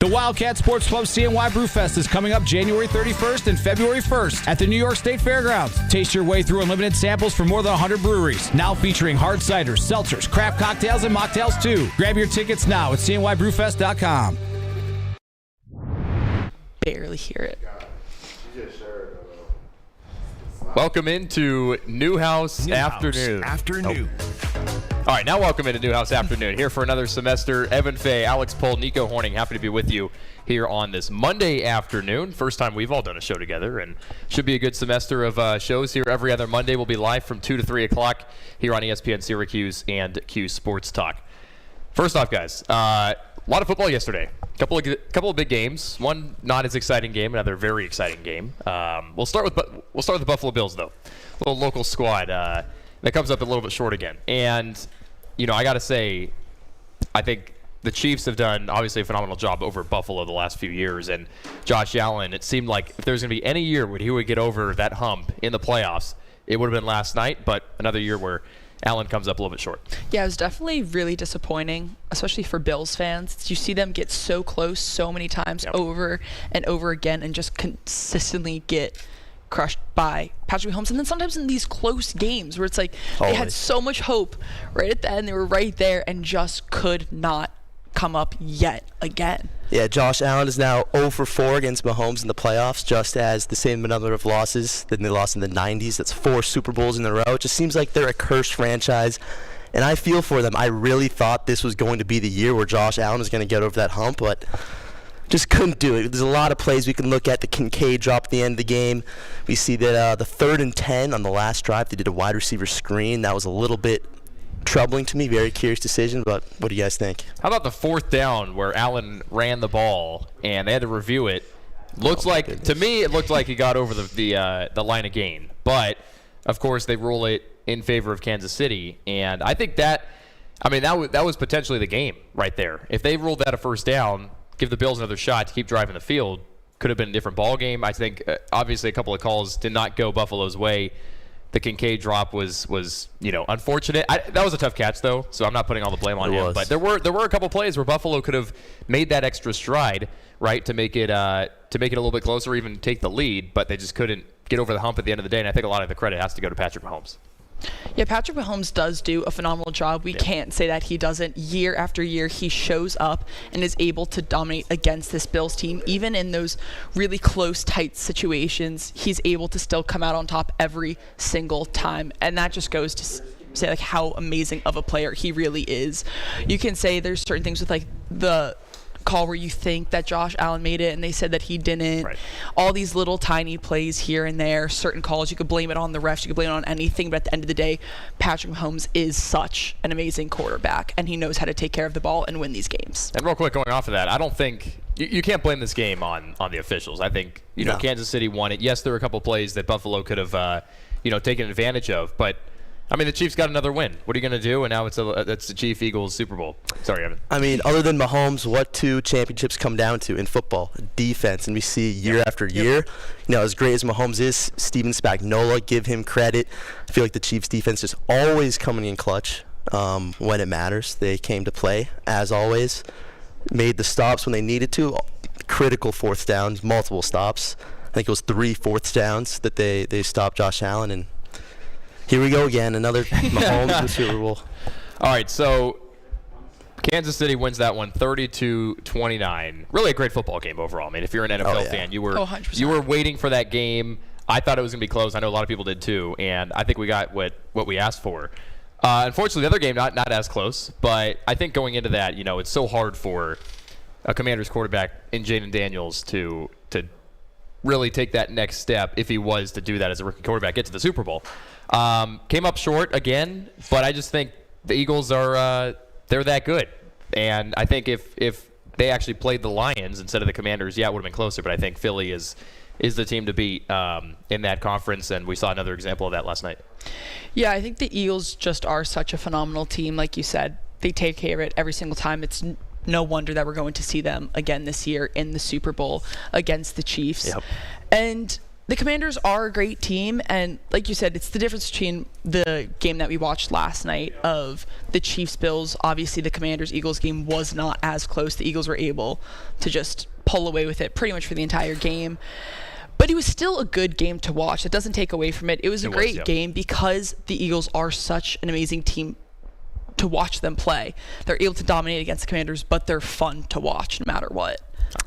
The Wildcat Sports Club CNY Brewfest is coming up January 31st and February 1st at the New York State Fairgrounds. Taste your way through unlimited samples from more than 100 breweries. Now featuring hard ciders, seltzers, craft cocktails, and mocktails too. Grab your tickets now at cnybrewfest.com. Barely hear it. Welcome into Newhouse Afternoon. All right, now welcome into Newhouse Afternoon. Here for another semester, Evan Fay, Alex Pohl, Nico Horning. Happy to be with you here on this Monday afternoon. First time we've all done a show together, and should be a good semester of shows here. Every other Monday we'll be live from 2 to 3 o'clock here on ESPN Syracuse and Q Sports Talk. First off, guys, a lot of football yesterday. Couple of big games. One not as exciting game, another very exciting game. We'll start with the Buffalo Bills, though. A little local squad that comes up a little bit short again. And you know, I got to say, I think the Chiefs have done obviously a phenomenal job over Buffalo the last few years. And Josh Allen, it seemed like if there's going to be any year where he would get over that hump in the playoffs, it would have been last night. But another year where Allen comes up a little bit short. Yeah, it was definitely really disappointing, especially for Bills fans. You see them get so close so many times over and over again and just consistently get crushed by Patrick Mahomes. And then sometimes in these close games where it's like they had so much hope right at the end, they were right there and just could not come up yet again. Yeah, Josh Allen is now 0 for 4 against Mahomes in the playoffs, just as the same number of losses than they lost in the 90s. That's 4 Super Bowls in a row. It just seems like they're a cursed franchise, and I feel for them. I really thought this was going to be the year where Josh Allen was going to get over that hump, but just couldn't do it. There's a lot of plays we can look at. The Kincaid drop at the end of the game. We see that the 3rd and 10 on the last drive, they did a wide receiver screen. That was a little bit troubling to me. Very curious decision, but what do you guys think? How about the 4th down where Allen ran the ball and they had to review it? To me, it looked like he got over the line of gain. But, of course, they rule it in favor of Kansas City. And I think that was potentially the game right there. If they ruled that a first down, give the Bills another shot to keep driving the field, could have been a different ball game. I think, obviously, a couple of calls did not go Buffalo's way. The Kincaid drop was unfortunate. That was a tough catch, though, so I'm not putting all the blame on him. But there were a couple plays where Buffalo could have made that extra stride, right, to make it a little bit closer, or even take the lead. But they just couldn't get over the hump at the end of the day. And I think a lot of the credit has to go to Patrick Mahomes. Yeah, Patrick Mahomes does do a phenomenal job. We can't say that he doesn't. Year after year, he shows up and is able to dominate against this Bills team. Even in those really close, tight situations, he's able to still come out on top every single time. And that just goes to say like how amazing of a player he really is. You can say there's certain things with like the call where you think that Josh Allen made it and they said that he didn't. Right. All these little tiny plays here and there, certain calls, you could blame it on the refs, you could blame it on anything, but at the end of the day, Patrick Mahomes is such an amazing quarterback, and he knows how to take care of the ball and win these games. And real quick, going off of that, I don't think you can't blame this game on the officials. I think Kansas City won it. Yes, there were a couple plays that Buffalo could have taken advantage of, but the Chiefs got another win. What are you going to do? And now it's the Chiefs-Eagles Super Bowl. Sorry, Evan. Other than Mahomes, what 2 championships come down to in football? Defense. And we see year after year, as great as Mahomes is, Steven Spagnuolo, give him credit. I feel like the Chiefs' defense is always coming in clutch when it matters. They came to play, as always. Made the stops when they needed to. Critical 4th downs, multiple stops. I think it was 3 4th downs that they stopped Josh Allen, and here we go again, another Mahomes in the Super Bowl. All right, so Kansas City wins that one 30-29. Really a great football game overall. If you're an NFL fan, you were waiting for that game. I thought it was going to be close. I know a lot of people did too, and I think we got what we asked for. Unfortunately, the other game not as close, but I think going into that, it's so hard for a Commanders quarterback in Jaden Daniels to really take that next step if he was to do that as a rookie quarterback, get to the Super Bowl. Came up short again, but I just think the Eagles are they're that good. And I think if they actually played the Lions instead of the Commanders, it would have been closer. But I think Philly is the team to beat in that conference, and we saw another example of that last night. Yeah, I think the Eagles just are such a phenomenal team. Like you said, they take care of it every single time. It's no wonder that we're going to see them again this year in the Super Bowl against the Chiefs. Yep. And the Commanders are a great team, and like you said, it's the difference between the game that we watched last night of the Chiefs-Bills. Obviously, the Commanders-Eagles game was not as close. The Eagles were able to just pull away with it pretty much for the entire game. But it was still a good game to watch. It doesn't take away from it. It was a great game because the Eagles are such an amazing team to watch them play. They're able to dominate against the Commanders, but they're fun to watch no matter what.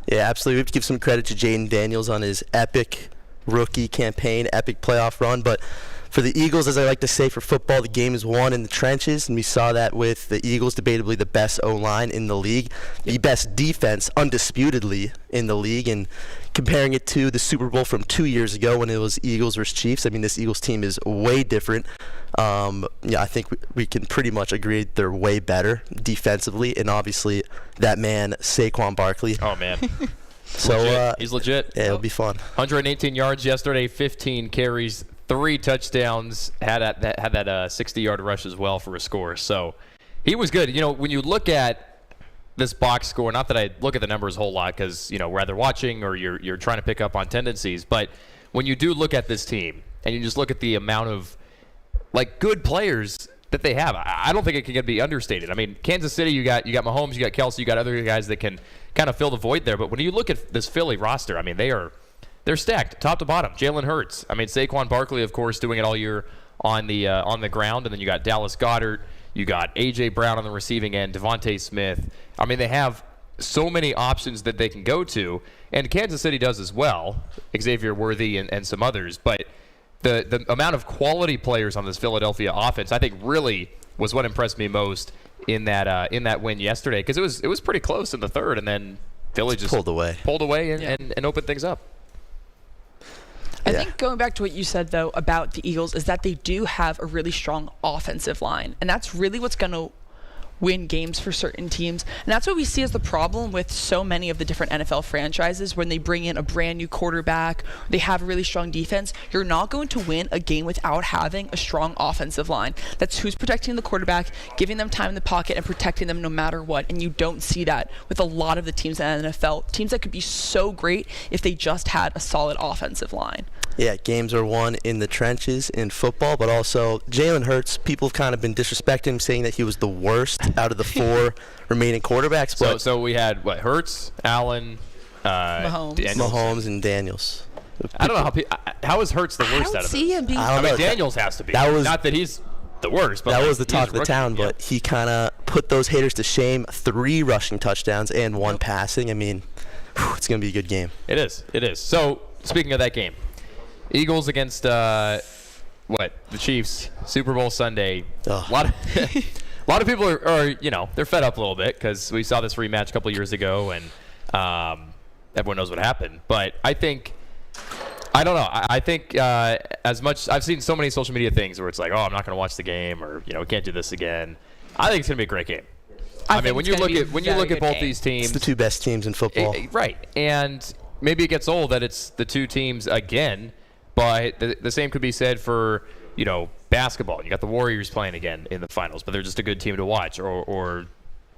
Yeah, absolutely. We have to give some credit to Jaden Daniels on his epic rookie campaign, epic playoff run. But for the Eagles, as I like to say, for football, the game is won in the trenches, and we saw that with the Eagles, debatably the best O-line in the league, the best defense, undisputedly, in the league, and comparing it to the Super Bowl from 2 years ago when it was Eagles versus Chiefs, I mean, this Eagles team is way different. I think we can pretty much agree they're way better defensively, and obviously that man, Saquon Barkley. Oh, man. So he's legit. Yeah, it'll be fun. 118 yards yesterday, 15 carries, 3 touchdowns. Had that 60-yard rush as well for a score. So he was good. You know, when you look at this box score, not that I look at the numbers a whole lot because, you know, we're either watching or you're trying to pick up on tendencies, but when you do look at this team and you just look at the amount of like good players that they have, I don't think it can be understated. I mean, Kansas City, you got Mahomes, you got Kelsey, you got other guys that can kind of fill the void there. But when you look at this Philly roster, I mean, they're stacked top to bottom. Jalen Hurts, I mean, Saquon Barkley, of course, doing it all year on the ground, and then you got Dallas Goedert, you got A.J. Brown on the receiving end, Devontae Smith. I mean, they have so many options that they can go to, and Kansas City does as well, Xavier Worthy and some others. But the amount of quality players on this Philadelphia offense, I think, really was what impressed me most in that win yesterday, because it was pretty close in the third, and then Philly just pulled away and opened things up. I think going back to what you said, though, about the Eagles is that they do have a really strong offensive line, and that's really what's going to win games for certain teams. And that's what we see as the problem with so many of the different NFL franchises. When they bring in a brand new quarterback, they have a really strong defense, you're not going to win a game without having a strong offensive line. That's who's protecting the quarterback, giving them time in the pocket, and protecting them no matter what. And you don't see that with a lot of the teams in the NFL. Teams that could be so great if they just had a solid offensive line. Yeah, games are won in the trenches in football, but also Jalen Hurts, people have kind of been disrespecting him, saying that he was the worst out of the 4 remaining quarterbacks. But so we had, Hurts, Allen, Mahomes, and Daniels. I don't know how is Hurts the worst out of them? I mean, Daniels has to be. Not that he's the worst, but that was the talk of the town, but he kind of put those haters to shame. 3 rushing touchdowns and 1 passing. I mean, it's going to be a good game. It is. So, speaking of that game, Eagles against the Chiefs, Super Bowl Sunday. A lot of people are they're fed up a little bit because we saw this rematch a couple years ago, and everyone knows what happened. But I think as much I've seen so many social media things where it's like, oh, I'm not going to watch the game, or we can't do this again. I think it's going to be a great game. I mean, when you look at both these teams, it's the 2 best teams in football, right? And maybe it gets old that it's the 2 teams again. But the same could be said for, basketball. You got the Warriors playing again in the finals, but they're just a good team to watch. Or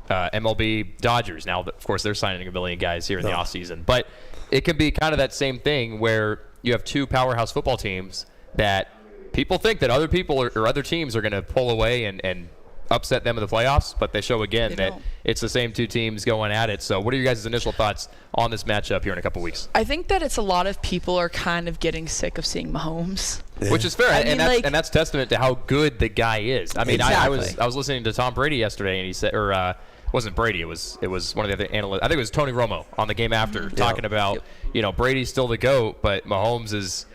MLB Dodgers. Now, of course, they're signing a million guys here in the offseason. But it can be kind of that same thing where you have 2 powerhouse football teams that people think that other people or other teams are going to pull away and upset them in the playoffs, but they show again that it's the same 2 teams going at it. So what are your guys' initial thoughts on this matchup here in a couple weeks? I think that it's a lot of people are kind of getting sick of seeing Mahomes. Yeah. Which is fair, and that's testament to how good the guy is. I mean, exactly. I was listening to Tom Brady yesterday, and he said, it wasn't Brady, it was one of the other analysts. I think it was Tony Romo on the game after talking about, Brady's still the GOAT, but Mahomes is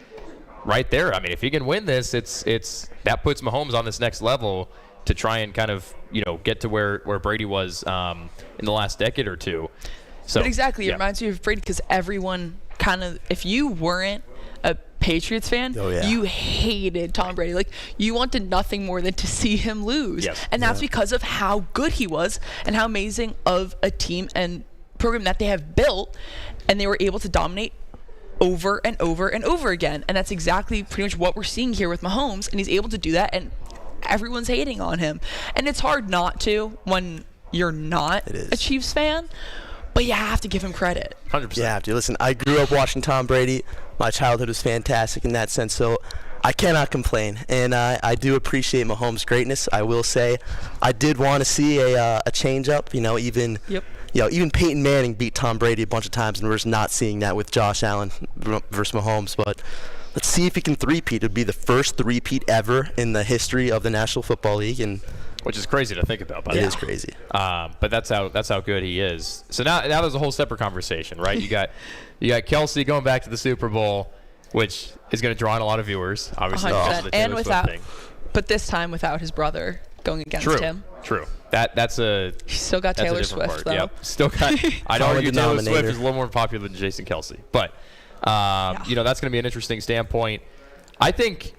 right there. I mean, if he can win this, it's that puts Mahomes on this next level to try and kind of, get to where Brady was in the last decade or 2. So, but exactly, it reminds me of Brady because everyone kind of, if you weren't a Patriots fan, you hated Tom Brady. Like, you wanted nothing more than to see him lose. Yes. And that's because of how good he was and how amazing of a team and program that they have built, and they were able to dominate over and over and over again. And that's exactly pretty much what we're seeing here with Mahomes, and he's able to do that, and everyone's hating on him. And it's hard not to when you're not a Chiefs fan, but you have to give him credit. 100%. You have to. Listen, I grew up watching Tom Brady. my childhood was fantastic in that sense. So I cannot complain, and I do appreciate Mahomes' greatness. I will say, I did want to see a change-up. Even Peyton Manning beat Tom Brady a bunch of times, and we're just not seeing that with Josh Allen versus Mahomes. But let's see if he can three-peat. It would be the first three-peat ever in the history of the National Football League, and which is crazy to think about. By the way, it is crazy. But that's how good he is. So now there's a whole separate conversation, right? You got Kelsey going back to the Super Bowl, which is going to draw in a lot of viewers, obviously. 100%. And but this time without his brother going against him. True. That's a. He's still got Taylor Swift though. Yep. Still got. I'd argue Taylor Swift is a little more popular than Jason Kelsey, but that's going to be an interesting standpoint. I think,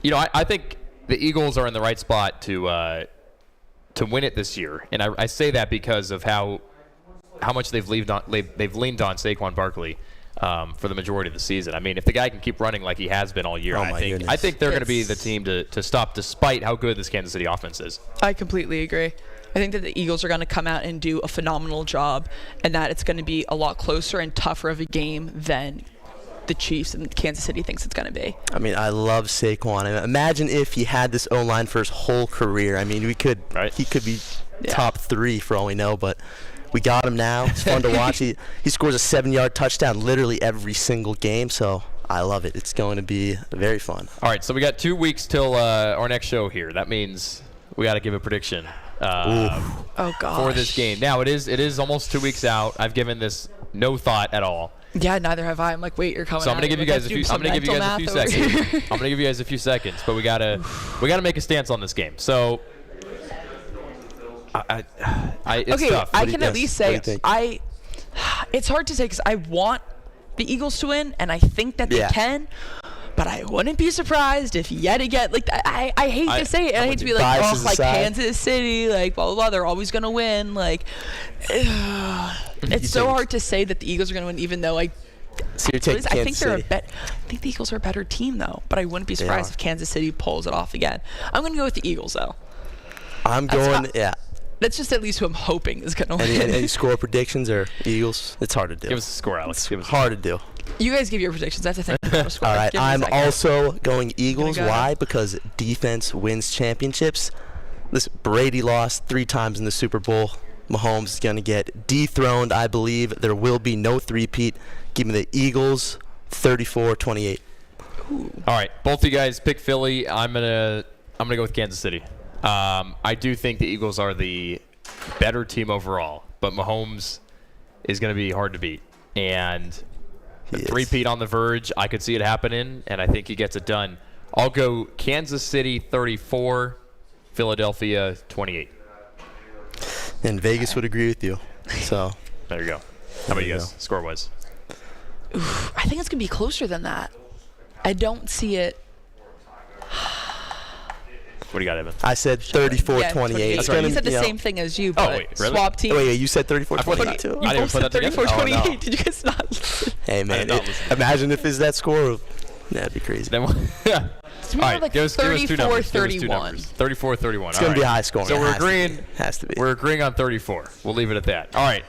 I think the Eagles are in the right spot to win it this year, and I say that because of how much they've leaned on Saquon Barkley for the majority of the season. I mean, if the guy can keep running like he has been all year, I think they're going to be the team to stop, despite how good this Kansas City offense is. I completely agree. I think that the Eagles are going to come out and do a phenomenal job, and that it's going to be a lot closer and tougher of a game than the Chiefs and Kansas City thinks it's going to be. I mean, I love Saquon. Imagine if he had this O-line for his whole career. I mean, he could be top 3 for all we know, but we got him now. It's fun to watch. He scores a 7-yard touchdown literally every single game, so I love it. It's going to be very fun. All right, so we got 2 weeks till our next show here. That means we got to give a prediction for this game. Now, it is almost 2 weeks out. I've given this no thought at all. Yeah, neither have I. I'm like, wait, you're coming. So I'm gonna give you guys a few. I'm gonna give you guys a few seconds. I'm gonna give you guys a few seconds, but we gotta make a stance on this game. So, it's tough. I can at least say it's hard to say because I want the Eagles to win, and I think that they can. But I wouldn't be surprised if yet again, like I hate to say it, and I hate to be like, Kansas City, like blah blah blah, they're always gonna win. Like, it's so hard to say that the Eagles are gonna win, even though I think the Eagles are a better team though. But I wouldn't be surprised if Kansas City pulls it off again. I'm gonna go with the Eagles though. That's just at least who I'm hoping is gonna win. Any score predictions or Eagles? It's hard to do. Give us a score, Alex. Hard to do. You guys give your predictions. I have to think about a score. All right, I'm also going Eagles. Why? Because defense wins championships. Listen, Brady lost 3 times in the Super Bowl. Mahomes is going to get dethroned. I believe there will be no three-peat. Give me the Eagles 34-28. All right, both of you guys pick Philly. I'm gonna go with Kansas City. I do think the Eagles are the better team overall, but Mahomes is going to be hard to beat. And three-peat on the verge, I could see it happening, and I think he gets it done. I'll go Kansas City 34, Philadelphia 28. And Vegas would agree with you. So there you go. How about you guys, score-wise? I think it's going to be closer than that. I don't see it. What do you got, Evan? I said 34-28. That's right. He said the same thing as you, but wait, really? swap team. Wait, you said 34-28 too? I didn't put that together. 34-28. No. Did you guys not listen? Hey, man. Imagine if it's that score. That'd be crazy. All right, like give us 2 numbers. 34-31. 34-31. It's going to be high scoring. So we're agreeing. Has to be. We're agreeing on 34. We'll leave it at that. All right.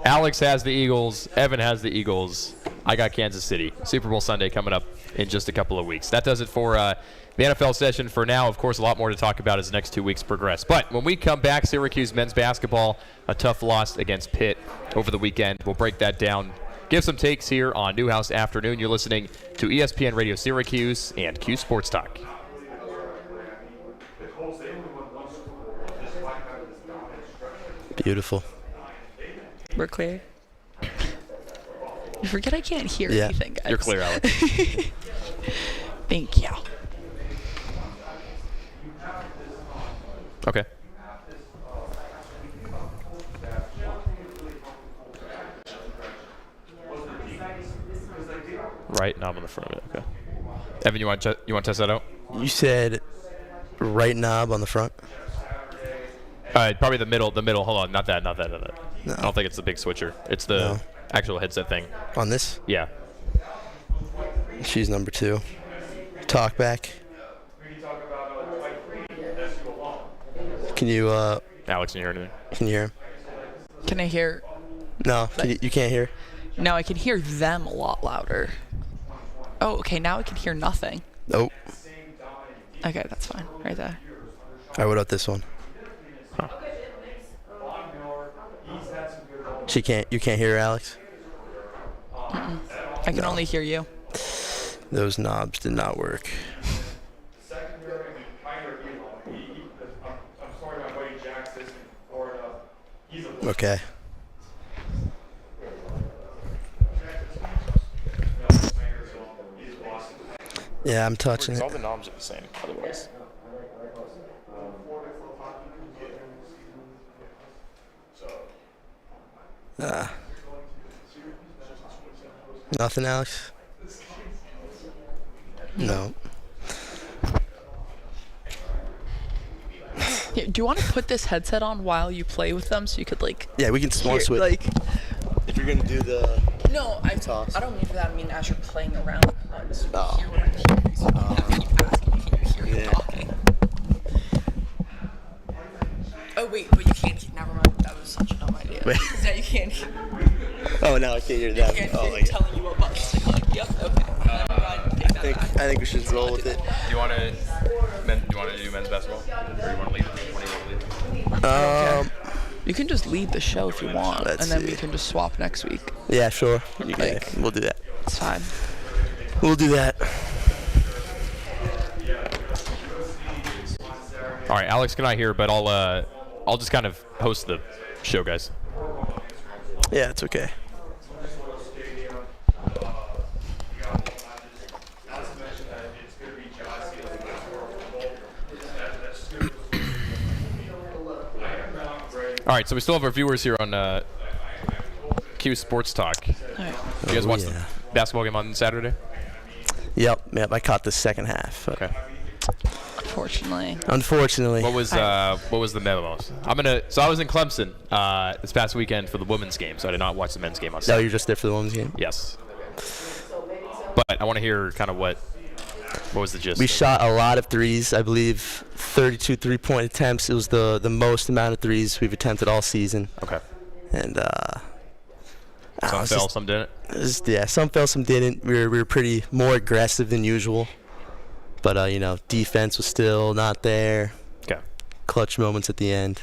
Alex has the Eagles. Evan has the Eagles. I got Kansas City. Super Bowl Sunday coming up in just a couple of weeks. That does it for the NFL session for now. Of course, a lot more to talk about as the next 2 weeks progress. But when we come back, Syracuse men's basketball, a tough loss against Pitt over the weekend. We'll break that down. Give some takes here on Newhouse Afternoon. You're listening to ESPN Radio Syracuse and Q Sports Talk. Beautiful. We're clear. You forget I can't hear anything, guys. You're clear, Alex. Thank you. Okay. Right knob on the front of it. Okay. Evan, you want to test that out? You said right knob on the front. Probably the middle. Hold on, not that. No. I don't think it's the big switcher. It's the actual headset thing. On this? Yeah. She's number 2. Talk back. Can you, Alex, can you hear anything? Can you hear him? Can I hear? No, you can't hear. No, I can hear them a lot louder. Oh, okay. Now I can hear nothing. Nope. Okay, that's fine. Right there. All right, what about this one? You can't hear her, Alex? I can only hear you. Those knobs did not work. Okay. Yeah, I'm touching it. All the knobs are the same, otherwise. Nothing, Alex? No. Yeah, do you want to put this headset on while you play with them so you could like? Yeah, we can hear, switch. like. If you're gonna do the. No, I don't mean for that. I mean as you're playing around. So you Oh. hear what I'm hearing. So you have to keep asking if you can hear you Yeah. talking. Oh wait, but you can't. Never mind. That was such a dumb idea. Wait. Now you can't. Oh, now I can't hear that. You can't Oh, hear yeah. telling you what buttons to click. Yep. Okay. Never mind. Take that back. I think we should roll with it. Do you want to do men's basketball? Or do you want to lead? You can just lead the show if you want, Let's and then see. we can just swap next week. Yeah, sure. Like- We'll do that. It's fine. We'll do that. All right, Alex cannot hear, but I'll just kind of host the show, guys. Yeah, it's okay. All right, so we still have our viewers here on Q Sports Talk. All right. You guys Oh, watch yeah. the basketball game on Saturday? Yep. I caught the second half. Okay. Unfortunately. What was the memo? So I was in Clemson this past weekend for the women's game, so I did not watch the men's game on No, Saturday. you're just there for the women's game? Yes. But I want to hear kind of what was the gist? We of it? shot a lot of threes. I believe 32 three-point attempts. It was the most amount of threes we've attempted all season. Okay. And Some fell, some didn't. Some fell, some didn't. We were pretty more aggressive than usual. But defense was still not there. Okay. Clutch moments at the end.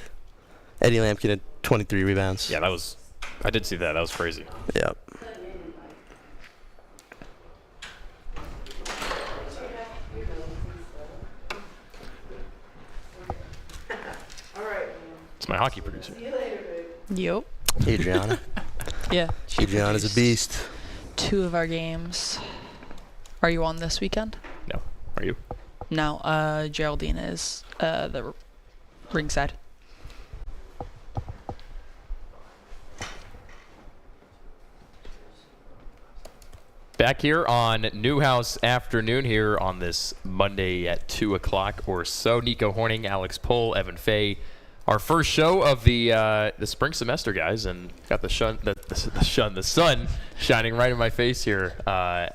Eddie Lampkin had 23 rebounds. Yeah, I did see that. That was crazy. Yep. It's my hockey producer. Yep. Adriana. Yeah. Adriana's a beast. 2 of our games. Are you on this weekend? No. Are you? No. Geraldine is the ringside. Back here on Newhouse Afternoon here on this Monday at 2 o'clock or so. Nico Horning, Alex Pohl, Evan Fay. Our first show of the spring semester, guys, and got the sun shining right in my face here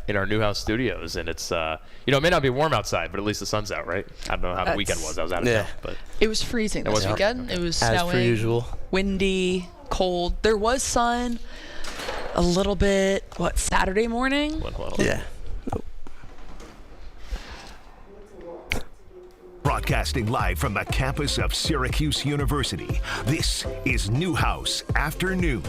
in our Newhouse studios. And it's it may not be warm outside, but at least the sun's out, right? I don't know how the weekend was. I was out of town, but It was freezing this weekend. It was As snowing, per usual. windy, cold. There was sun a little bit, Saturday morning? Yeah. Broadcasting live from the campus of Syracuse University, this is Newhouse Afternoon.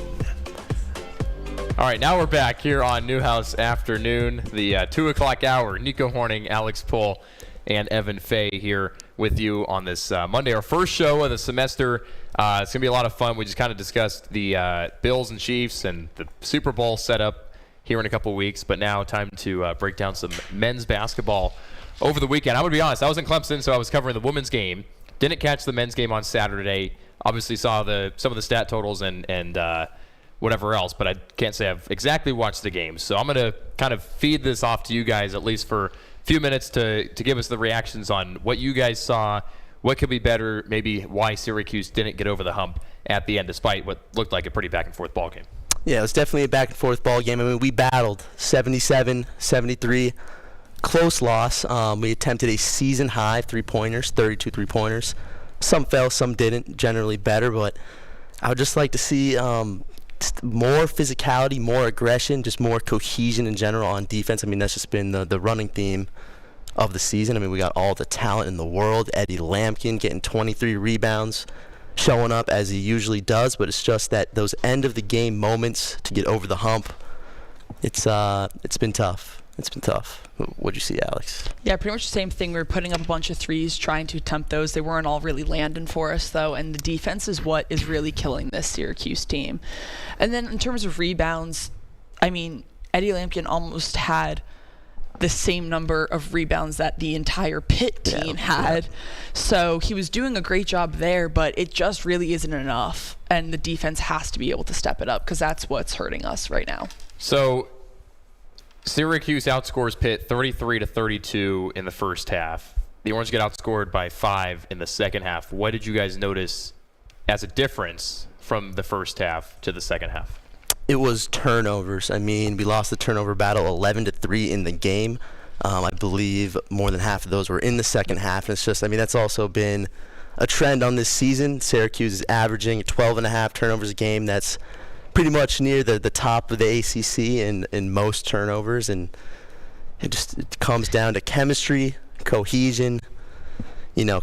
All right, now we're back here on Newhouse Afternoon, the 2 o'clock hour. Nico Horning, Alex Pohl, and Evan Fay here with you on this Monday, our first show of the semester. It's going to be a lot of fun. We just kind of discussed the Bills and Chiefs and the Super Bowl setup here in a couple weeks, but now time to break down some men's basketball over the weekend. I'm going to be honest, I was in Clemson, so I was covering the women's game. Didn't catch the men's game on Saturday. Obviously saw some of the stat totals and whatever else, but I can't say I've exactly watched the game. So I'm going to kind of feed this off to you guys at least for a few minutes to give us the reactions on what you guys saw, what could be better, maybe why Syracuse didn't get over the hump at the end despite what looked like a pretty back-and-forth ball game. Yeah, it was definitely a back-and-forth ball game. I mean, we battled 77-73. Close loss. We attempted a season-high three-pointers, 32 three-pointers. Some fell, some didn't. Generally better, but I would just like to see more physicality, more aggression, just more cohesion in general on defense. I mean, that's just been the running theme of the season. I mean, we got all the talent in the world. Eddie Lampkin getting 23 rebounds, showing up as he usually does, but it's just that those end of the game moments to get over the hump. It's been tough. It's been tough. What'd you see, Alex? Yeah, pretty much the same thing. We were putting up a bunch of threes, trying to attempt those. They weren't all really landing for us, though, and the defense is what is really killing this Syracuse team. And then in terms of rebounds, I mean, Eddie Lampkin almost had the same number of rebounds that the entire Pitt team had. So he was doing a great job there, but it just really isn't enough. And the defense has to be able to step it up because that's what's hurting us right now. So Syracuse outscores Pitt 33-32 in the first half. The Orange get outscored by 5 in the second half. What did you guys notice as a difference from the first half to the second half? It was turnovers. I mean, we lost the turnover battle 11-3 in the game. I believe more than half of those were in the second half. And it's just, I mean, that's also been a trend on this season. Syracuse is averaging 12.5 turnovers a game. That's pretty much near the top of the ACC in most turnovers. And it comes down to chemistry, cohesion,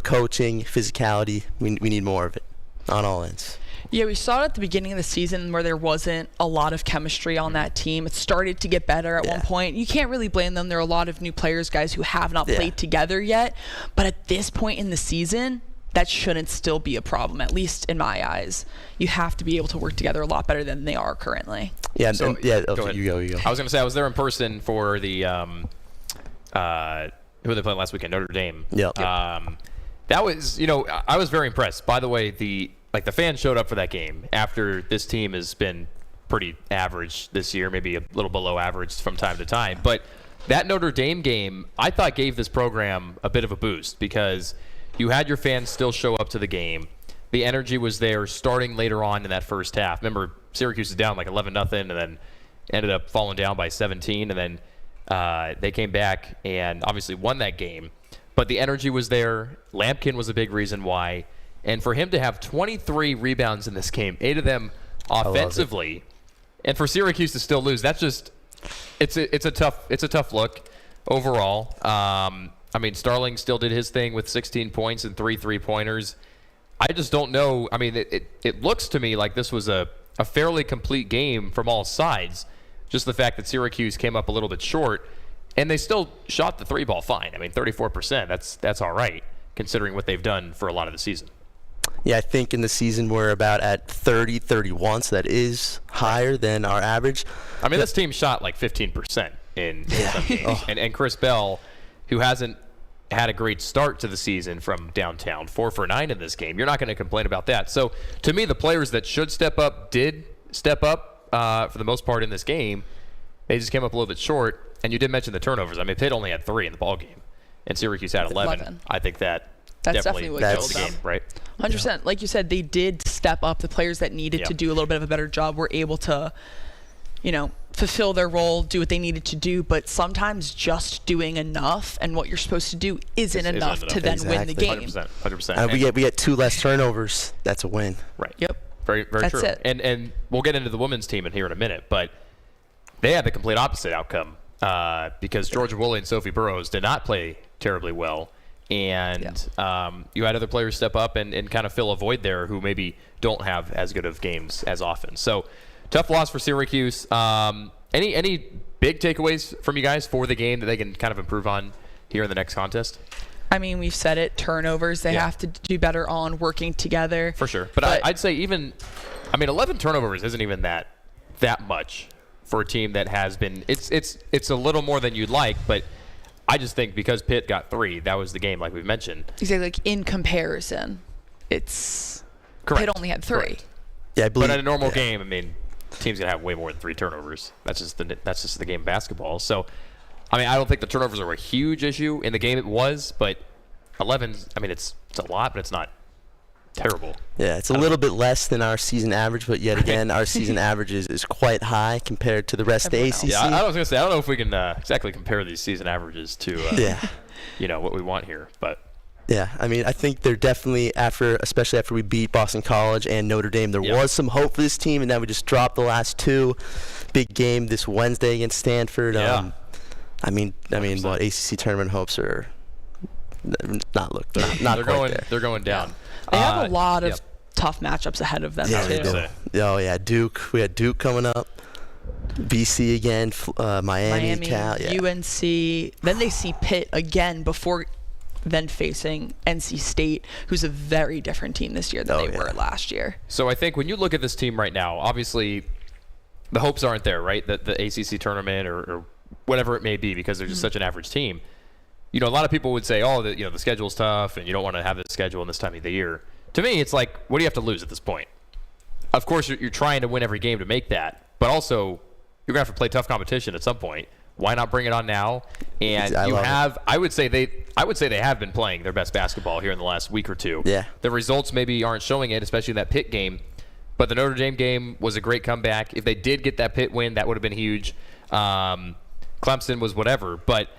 coaching, physicality. We need more of it on all ends. Yeah, we saw it at the beginning of the season where there wasn't a lot of chemistry on that team. It started to get better at one point. You can't really blame them. There are a lot of new players, guys who have not played together yet. But at this point in the season, that shouldn't still be a problem, at least in my eyes. You have to be able to work together a lot better than they are currently. Yeah, so, you go. I was going to say, I was there in person for the who they played last weekend, Notre Dame. Yeah. That was, I was very impressed. By the way, the fans showed up for that game after this team has been pretty average this year, maybe a little below average from time to time. But that Notre Dame game, I thought gave this program a bit of a boost because you had your fans still show up to the game. The energy was there starting later on in that first half. Remember, Syracuse is down like 11-0 and then ended up falling down by 17. And then they came back and obviously won that game. But the energy was there. Lampkin was a big reason why. And for him to have 23 rebounds in this game, 8 of them offensively, and for Syracuse to still lose, that's just it's a tough look overall. I mean, Starling still did his thing with 16 points and 3 3-pointers. I just don't know. I mean, it looks to me like this was a fairly complete game from all sides. Just the fact that Syracuse came up a little bit short, and they still shot the 3-ball fine. I mean, 34%. That's all right considering what they've done for a lot of the season. Yeah, I think in the season we're about at 30-31, so that is higher than our average. I mean, this team shot like 15% in some games. And Chris Bell, who hasn't had a great start to the season from downtown, 4 for 9 in this game. You're not going to complain about that. So, to me, the players that should step up did step up for the most part in this game. They just came up a little bit short. And you did mention the turnovers. I mean, Pitt only had 3 in the ballgame, and Syracuse had 11. I think that's definitely what killed the game, right? 100%. Like you said, they did step up. The players that needed to do a little bit of a better job were able to, fulfill their role, do what they needed to do. But sometimes just doing enough and what you're supposed to do isn't enough to then win the game. 100%. We get 2 less turnovers. That's a win. Right. Yep. Very, very That's true. it. And we'll get into the women's team in here in a minute, but they had the complete opposite outcome because Georgia Woolley and Sophie Burrows did not play terribly well. And you had other players step up and kind of fill a void there who maybe don't have as good of games as often. So, tough loss for Syracuse. Any big takeaways from you guys for the game that they can kind of improve on here in the next contest? I mean, we've said it. Turnovers, they have to do better on working together. For sure. But I'd say 11 turnovers isn't even that much for a team that has been – it's a little more than you'd like, but – I just think because Pitt got 3, that was the game, like we've mentioned. Exactly. Like in comparison, it's Correct. Pitt only had 3. Correct. Yeah, I believe. But in a normal game, I mean, team's gonna have way more than 3 turnovers. That's just the game of basketball. So, I mean, I don't think the turnovers are a huge issue in the game. It was, but 11. I mean, it's a lot, but it's not terrible. Yeah, it's a little bit less than our season average, but yet again, our season average is quite high compared to the rest of the ACC. Yeah, I was going to say, I don't know if we can exactly compare these season averages to what we want here. But Yeah, I mean, I think they're definitely, especially after we beat Boston College and Notre Dame, there was some hope for this team, and then we just dropped the last two. Big game this Wednesday against Stanford. Yeah. I mean, what ACC tournament hopes are not they're quite going there. They're going down. They have a lot of tough matchups ahead of them too. Oh yeah, Duke. We had Duke coming up. BC again, Miami, Cal, UNC. Then they see Pitt again before then facing NC State, who's a very different team this year than they were last year. So I think when you look at this team right now, obviously the hopes aren't there, right? The ACC tournament or whatever it may be, because they're just such an average team. You know, a lot of people would say, oh, the schedule's tough and you don't want to have this schedule in this time of the year. To me, it's like, what do you have to lose at this point? Of course, you're trying to win every game to make that, but also you're going to have to play tough competition at some point. Why not bring it on now? And I would say they have been playing their best basketball here in the last week or two. Yeah. The results maybe aren't showing it, especially in that Pitt game. But the Notre Dame game was a great comeback. If they did get that Pitt win, that would have been huge. Clemson was whatever. But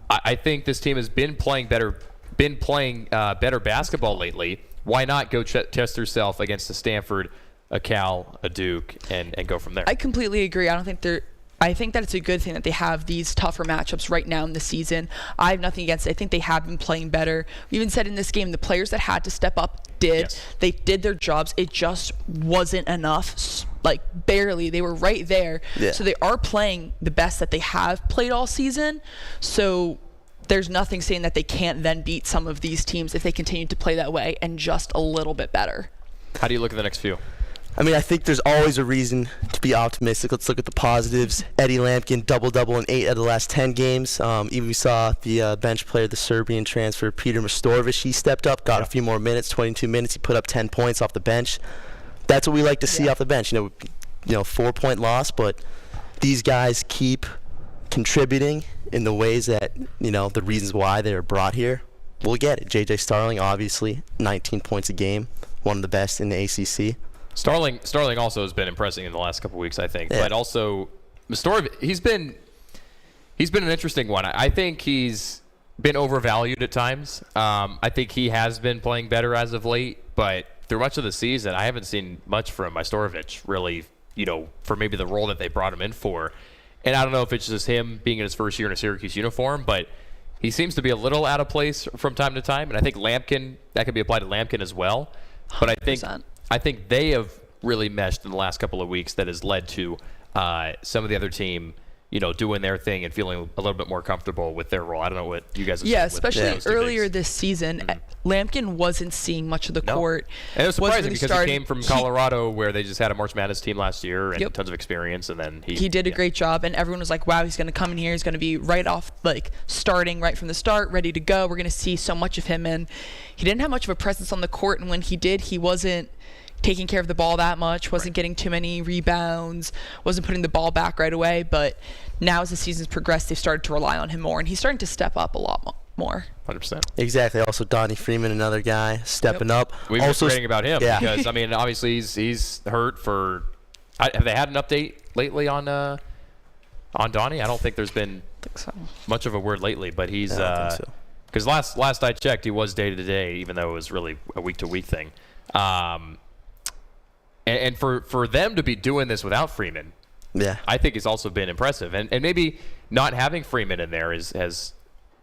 I think this team has been playing better basketball lately. Why not go test yourself against a Stanford, a Cal, a Duke, and go from there? I completely agree. I think that it's a good thing that they have these tougher matchups right now in the season. I have nothing against it. I think they have been playing better. We even said in this game, the players that had to step up did. Yes. They did their jobs. It just wasn't enough. Like, barely. They were right there. Yeah. So they are playing the best that they have played all season. So there's nothing saying that they can't then beat some of these teams if they continue to play that way and just a little bit better. How do you look at the next few? I mean, I think there's always a reason to be optimistic. Let's look at the positives. Eddie Lampkin, double-double in 8 out of the last 10 games. Even we saw the bench player, the Serbian transfer, Peter Mastorovic. He stepped up, got a few more minutes, 22 minutes. He put up 10 points off the bench. That's what we like to see off the bench. 4-point loss, but these guys keep contributing in the ways that, the reasons why they were brought here. We'll get it. J.J. Starling, obviously, 19 points a game, one of the best in the ACC. Starling also has been impressing in the last couple of weeks, I think. Yeah. But also, Mastorovic, he's been an interesting one. I think he's been overvalued at times. I think he has been playing better as of late, but through much of the season, I haven't seen much from Mastorovic, really, for maybe the role that they brought him in for. And I don't know if it's just him being in his first year in a Syracuse uniform, but he seems to be a little out of place from time to time. And I think Lampkin, that could be applied to Lampkin as well. But 100%. I think they have really meshed in the last couple of weeks that has led to some of the other team, doing their thing and feeling a little bit more comfortable with their role. I don't know what you guys have seen especially with earlier this season, Lampkin wasn't seeing much of the court. And it was surprising really because he came from Colorado where they just had a March Madness team last year and tons of experience, and then he did a great job, and everyone was like, wow, he's going to come in here. He's going to be right off, starting right from the start, ready to go. We're going to see so much of him, and he didn't have much of a presence on the court, and when he did, he wasn't taking care of the ball that much, wasn't getting too many rebounds, wasn't putting the ball back right away. But now as the season's progressed, they've started to rely on him more, and he's starting to step up a lot more. 100%. Exactly. Also, Donnie Freeman, another guy, stepping up. We've been forgetting about him because, obviously he's hurt for – have they had an update lately on Donnie? I don't think there's been much of a word lately, but he's – I don't think so. Because last I checked, he was day-to-day, even though it was really a week-to-week thing. And for them to be doing this without Freeman, I think it's also been impressive. And maybe not having Freeman in there has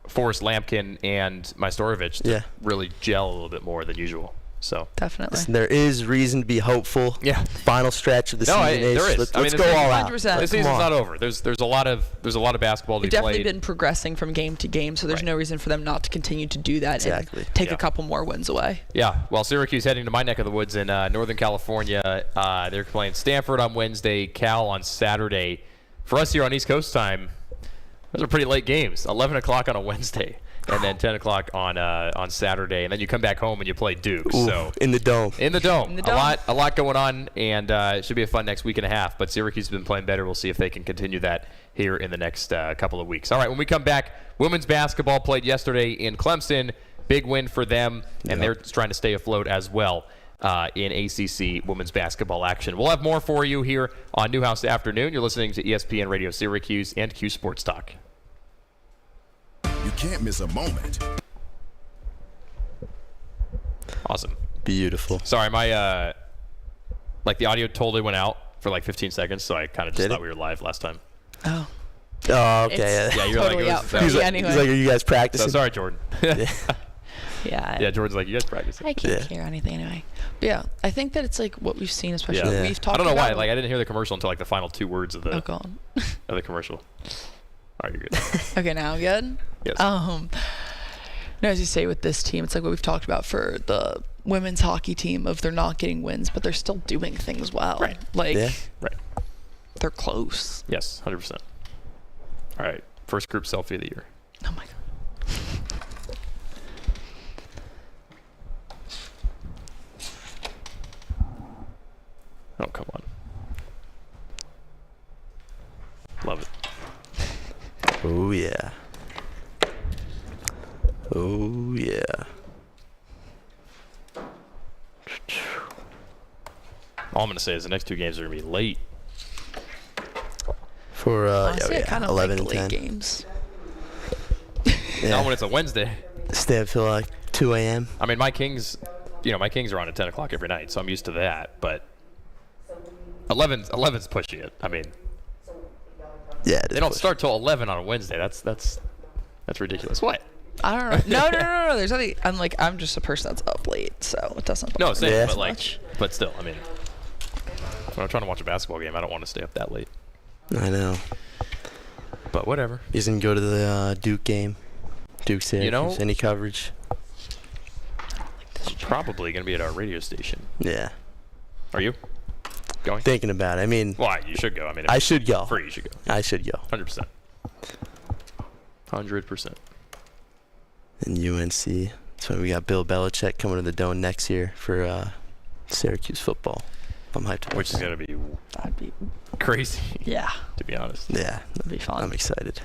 forced Lampkin and Mastorovic to really gel a little bit more than usual. So definitely, listen, there is reason to be hopeful. Yeah, final stretch of the season. There is. Let's go all out. 100%. The season's not over. There's a lot of basketball to be They've definitely played. been progressing from game to game, so there's no reason for them not to continue to do that and take a couple more wins away. Yeah. Well, Syracuse heading to my neck of the woods in Northern California. They're playing Stanford on Wednesday, Cal on Saturday. For us here on East Coast time, those are pretty late games. 11 o'clock on a Wednesday. And then 10 o'clock on Saturday, and then you come back home and you play Duke. Ooh, so in the dome. A lot going on, and it should be a fun next week and a half. But Syracuse has been playing better. We'll see if they can continue that here in the next couple of weeks. All right, when we come back, women's basketball played yesterday in Clemson. Big win for them, and they're trying to stay afloat as well in ACC women's basketball action. We'll have more for you here on Newhouse Afternoon. You're listening to ESPN Radio Syracuse and Q Sports Talk. You can't miss a moment. Beautiful. Sorry, my the audio totally went out for like 15 seconds, so I kind of just thought we were live last time. Oh. Oh, okay. It's Yeah, you're totally like, out for he's me like- anyway. He's like, are you guys practicing? So sorry, Jordan. Yeah. Yeah, Jordan's like, you guys practicing. I can't hear anything anyway. But yeah, I think that it's like what we've seen, especially Yeah. we've talked I don't know why. about. Like, I didn't hear the commercial until like the final 2 words of the Oh, God. of the commercial. All right, you're good. Okay, now I'm good? Yes. No, as you say with this team, it's like what we've talked about for the women's hockey team of they're not getting wins, but they're still doing things well. Right. Like, Right. they're close. Yes, 100%. All right, first group selfie of the year. Oh, my God. Oh, come on. Love it. Oh, yeah. Oh, yeah. All I'm going to say is the next 2 games are going to be late. For, Honestly, I kind of 11 like and late 10. games. Not when it's a Wednesday. Stay up till like 2 a.m. I mean, my Kings are on at 10 o'clock every night, so I'm used to that. But 11's pushing it. I mean, Yeah, they don't start till 11 on a Wednesday. That's ridiculous. What? I don't know. No. There's nothing. I'm just a person that's up late, so it doesn't bother No, me same. Yeah. much. But still, I mean, when I'm trying to watch a basketball game, I don't want to stay up that late. I know. But whatever. He's going to go to the Duke game. Duke Syracuse. You know- Any coverage? I'm probably going to be at our radio station. Yeah. Are you going? Thinking about it. I mean, Why? You should go. I mean, if I it's should go. free, you should go. I should go. 100%. 100%. And UNC. So we got Bill Belichick coming to the Dome next year for Syracuse football. I'm hyped about Which is that. going to be That'd be, crazy, yeah, to be honest. Yeah, that'd be fun. I'm excited.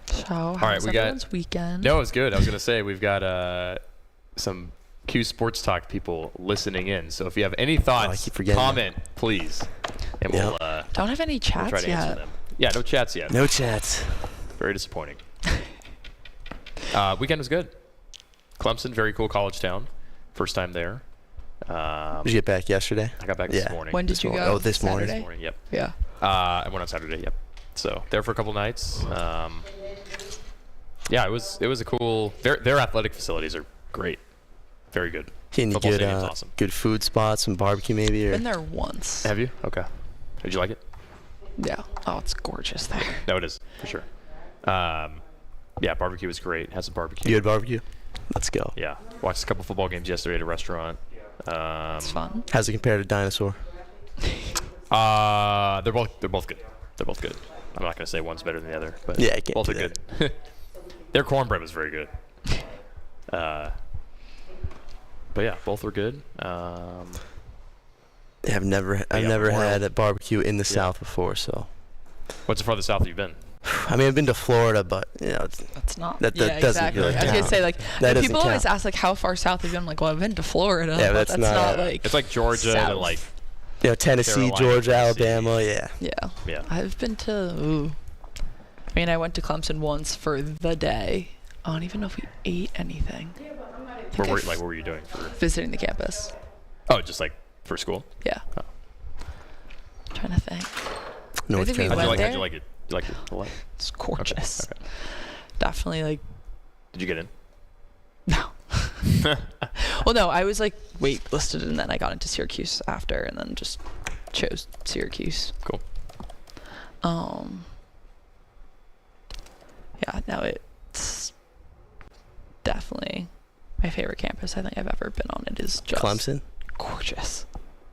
So, how right, was we got- everyone's weekend? No, it's good. I was going to say we've got some Q Sports Talk people listening in. So if you have any I thoughts, keep forgetting comment, please. And Yeah. we'll Don't have any we'll chats try to answer yet. them. Yeah, no chats yet. No chats. Very disappointing. Weekend was good. Clemson, very cool college town. First time there. Did you get back yesterday? I got back this Yeah. morning. When did you morning. go? Oh, this morning. Saturday? This morning, yep. Yeah. I went on Saturday, yep. So there for a couple nights. Yeah, it was a cool. Their athletic facilities are great. Very good. Can you Football get stadium's awesome. good food spots, some barbecue maybe? Or Been there once. Have you? Okay. Did you like it? Yeah. Oh, it's gorgeous there. No, it is for sure. Yeah, barbecue was great. Had some barbecue. you had barbecue? Let's go. Yeah, watched a couple football games yesterday at a restaurant. It's fun. How's it compared to Dinosaur? They're both good. They're both good. I'm not gonna say one's better than the other, but Yeah, I can't both do are good. Their cornbread was very good. But yeah, both were good. Yeah, I've never Memorial. had a barbecue in the South before, so. What's the farthest south you've been? I mean, I've been to Florida, but That's not. That yeah, doesn't exactly. really I was gonna count. say like That doesn't people always count. ask like how far south have you been? I'm like, well, I've been to Florida. Yeah, but that's not not- like. It's like Georgia south. to like Tennessee, Carolina, Georgia, Tennessee. Alabama, yeah. Yeah. Yeah. I've been to. I mean, I went to Clemson once for the day. I don't even know if we ate anything. what were you doing for? Visiting the campus. Oh, just like for school. Yeah. Oh. Trying to think. North think we How'd you went like? Carolina. there? How'd you like it? You liked it a lot? It's gorgeous. Okay. Definitely like. Did you get in? No. Well, no, I was like waitlisted and then I got into Syracuse after and then just chose Syracuse. Cool. Yeah, no, it's definitely my favorite campus I think I've ever been on. It is just Clemson? gorgeous.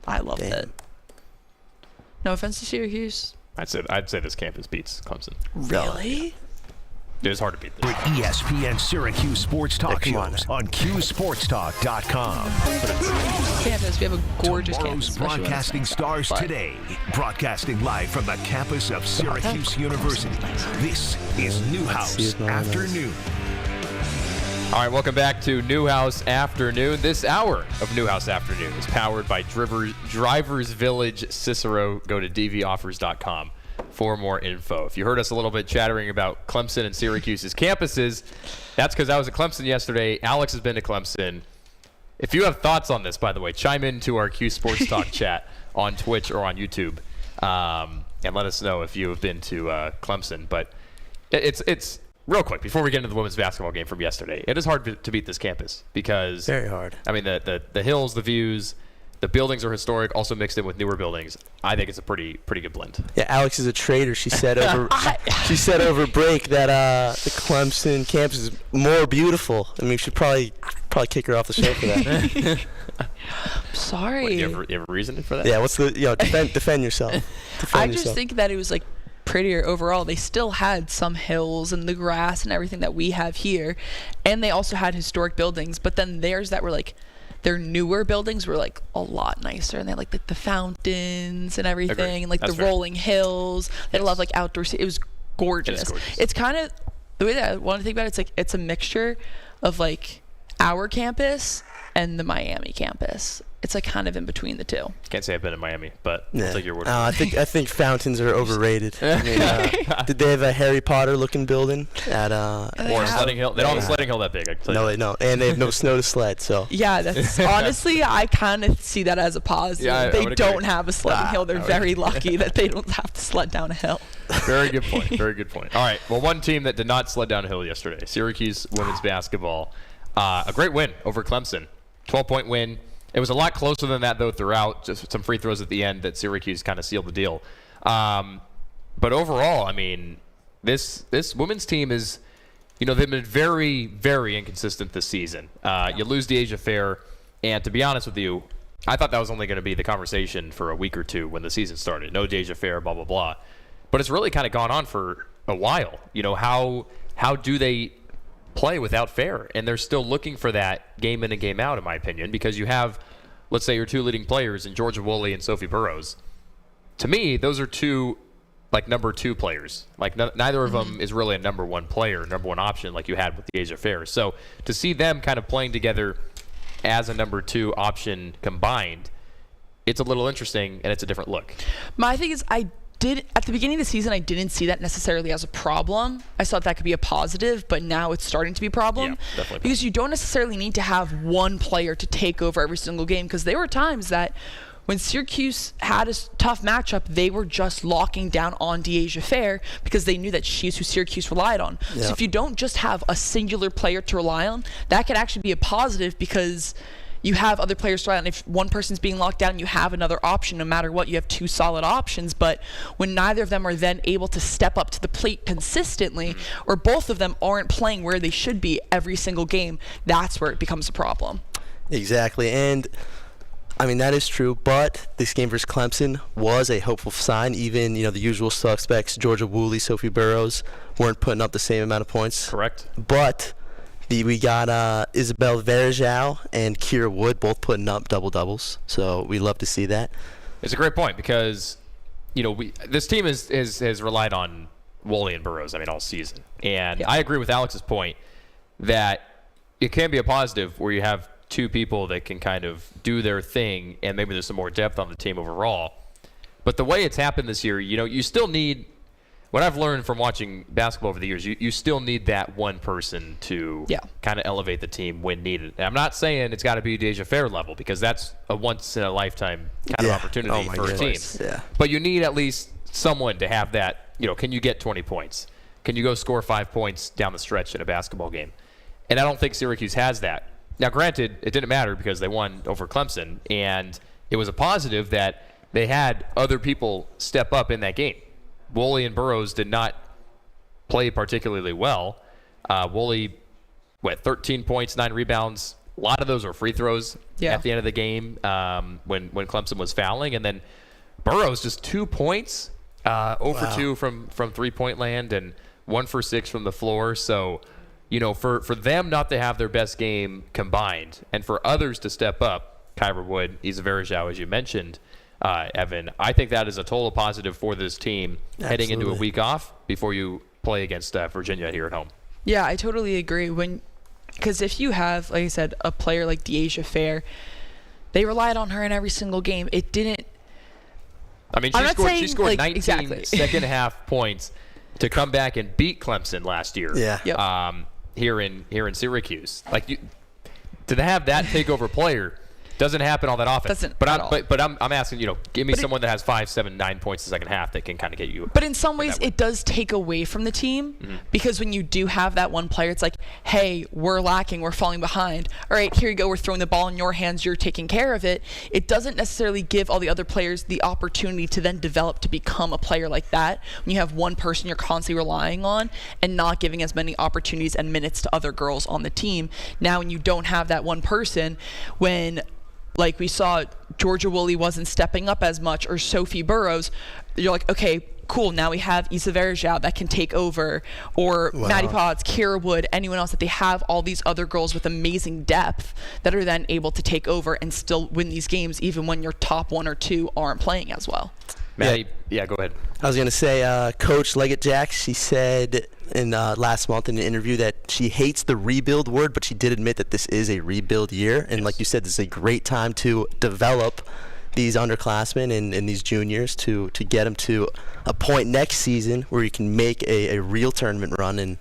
I loved Damn. it. No offense to Syracuse. I'd say this campus beats Clemson. Really? It was hard to beat this. With ESPN Syracuse Sports Talk come on shows on QSportsTalk.com. Campus, we have a gorgeous Tomorrow's campus. especially when it's broadcasting nice out, stars but today. Broadcasting live from the campus of Syracuse University. This is Newhouse Afternoon. All right, welcome back to Newhouse Afternoon. This hour of Newhouse Afternoon is powered by Drivers Village Cicero. Go to dvoffers.com for more info. If you heard us a little bit chattering about Clemson and Syracuse's campuses, that's because I was at Clemson yesterday. Alex has been to Clemson. If you have thoughts on this, by the way, chime into our Q Sports Talk chat on Twitch or on YouTube, and let us know if you have been to Clemson. But it's real quick, before we get into the women's basketball game from yesterday, it is hard to beat this campus because Very hard. I mean, the hills, the views, the buildings are historic, also mixed in with newer buildings. I think it's a pretty good blend. Yeah, Alex is a traitor. She said she said over break that the Clemson campus is more beautiful. I mean, we should probably kick her off the show for that. Sorry. What, you have a reason for that? Yeah, what's the defend yourself. I just think that it was like prettier overall. They still had some hills and the grass and everything that we have here, and they also had historic buildings. But then theirs that were like their newer buildings were like a lot nicer, and they had like the fountains and everything. Agreed. And like That's the fair. rolling hills. They had a lot of like outdoor. It was gorgeous. It is gorgeous. It's kind of the way that I want to think about it. It's like it's a mixture of like our campus and the Miami campus. It's like kind of in between the two. Can't say I've been in Miami, but Yeah. I'll take your word for I think fountains are overrated. I mean, did they have a Harry Potter looking building at it. Or Sledding Hill. They don't have a Sledding Hill that big, I can tell you. No, they don't, and they have no snow to sled. So Yeah, that's honestly, I kind of see that as a positive. Yeah, I they would don't agree. have a sledding hill. They're very lucky that they don't have to sled down a hill. Very good point. Very good point. All right. Well, one team that did not sled down a hill yesterday, Syracuse women's basketball. A great win over Clemson. 12-point win. It was a lot closer than that, though, throughout. Just some free throws at the end that Syracuse kind of sealed the deal. But overall, I mean, this women's team is, they've been very, very inconsistent this season. You lose De'Asia Fair, and to be honest with you, I thought that was only going to be the conversation for a week or two when the season started. No De'Asia Fair, blah, blah, blah. But it's really kind of gone on for a while. How do they play without Fair? And they're still looking for that game in and game out, in my opinion, because you have, let's say, your two leading players in Georgia Woolley and Sophie Burrows. To me, those are two, like, number two players. Like, neither of them is really a number one player, number one option like you had with De'Asia Fair. So to see them kind of playing together as a number two option combined, it's a little interesting, and it's a different look. My thing is, at the beginning of the season, I didn't see that necessarily as a problem. I thought that could be a positive, but now it's starting to be a problem. Yeah, definitely. Because you don't necessarily need to have one player to take over every single game, because there were times that when Syracuse had a tough matchup, they were just locking down on De'Asia Fair because they knew that she's who Syracuse relied on. Yeah. So if you don't just have a singular player to rely on, that could actually be a positive because you have other players to rely on. If one person's being locked down, you have another option. No matter what, you have two solid options. But when neither of them are then able to step up to the plate consistently, or both of them aren't playing where they should be every single game, that's where it becomes a problem. exactly, and I mean that is true. But this game versus Clemson was a hopeful sign. Even the usual suspects, Georgia Woolley, Sophie Burrows, weren't putting up the same amount of points. Correct. But we got Isabel Verjao and Kira Wood both putting up double-doubles, so we love to see that. It's a great point because, this team has relied on Woolley and Burrows, all season. And Yeah. I agree with Alex's point that it can be a positive where you have two people that can kind of do their thing, and maybe there's some more depth on the team overall. But the way it's happened this year, you still need – what I've learned from watching basketball over the years, you still need that one person to kind of elevate the team when needed. And I'm not saying it's got to be De'Asia Fair level because that's a once-in-a-lifetime kind of opportunity for a team. Yeah. But you need at least someone to have that, can you get 20 points? Can you go score 5 points down the stretch in a basketball game? And I don't think Syracuse has that. Now, granted, it didn't matter because they won over Clemson, and it was a positive that they had other people step up in that game. Woolley and Burrows did not play particularly well. Woolley, 13 points, 9 rebounds. A lot of those were free throws at the end of the game when Clemson was fouling. And then Burrows, just 2 points, 0 for 2 from three-point land and 1 for 6 from the floor. So, for them not to have their best game combined and for others to step up, Kyra Wood, Isa Verjao, as you mentioned, Evan, I think that is a total positive for this team heading into a week off before you play against Virginia here at home. Yeah, I totally agree. Because if you have, like I said, a player like De'Asia Fair, they relied on her in every single game. I mean, she scored 19 second half points to come back and beat Clemson last year. Yeah. Yep. Here in Syracuse, to have that takeover player doesn't happen all that often. But I'm asking, give me someone that has 5, 7, 9 points the second half that can kind of get you. But in some ways, it does take away from the team because when you do have that one player, it's like, hey, we're lacking, we're falling behind. All right, here you go, we're throwing the ball in your hands, you're taking care of it. It doesn't necessarily give all the other players the opportunity to then develop to become a player like that when you have one person you're constantly relying on and not giving as many opportunities and minutes to other girls on the team. Now, when you don't have that one person, when like we saw Georgia Woolley wasn't stepping up as much, or Sophie Burrows, you're like, okay, cool, now we have Issa Verjao that can take over, or Maddie Potts, Kira Wood, anyone else, that they have all these other girls with amazing depth that are then able to take over and still win these games even when your top 1 or 2 aren't playing as well. Maddie, yeah, go ahead. I was going to say, Coach Leggett-Jack, she said in last month in an interview that she hates the rebuild word, but she did admit that this is a rebuild year. And like you said, this is a great time to develop these underclassmen and these juniors to get them to a point next season where you can make a real tournament run and,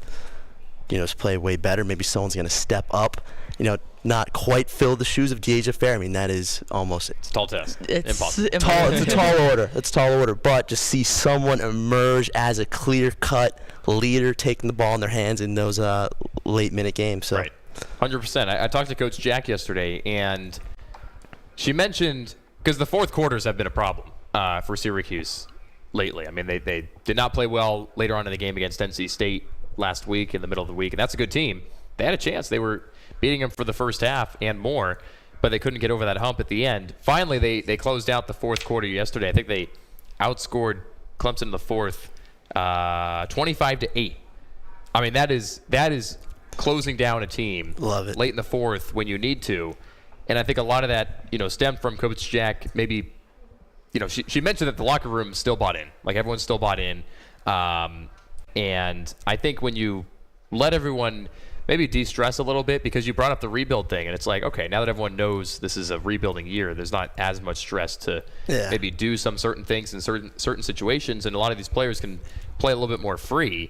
just play way better. Maybe someone's going to step up, not quite fill the shoes of Deasia Fair. I mean, that is almost it's a tall test. It's impossible. It's a tall order. It's a tall order. But just see someone emerge as a clear-cut leader, taking the ball in their hands in those late-minute games. So. Right, 100%. I talked to Coach Jack yesterday, and she mentioned, because the fourth quarters have been a problem for Syracuse lately. I mean, they did not play well later on in the game against NC State last week in the middle of the week, and that's a good team. They had a chance. They were beating them for the first half and more, but they couldn't get over that hump at the end. Finally, they closed out the fourth quarter yesterday. I think they outscored Clemson in the fourth 25-8. I mean, that is closing down a team Love it. Late in the fourth when you need to. And I think a lot of that, stemmed from Coach Jack. Maybe, she mentioned that the locker room still bought in. Like, everyone's still bought in. And I think when you let everyone maybe de-stress a little bit, because you brought up the rebuild thing, and it's like, okay, now that everyone knows this is a rebuilding year, there's not as much stress to maybe do some certain things in certain situations, and a lot of these players can play a little bit more free.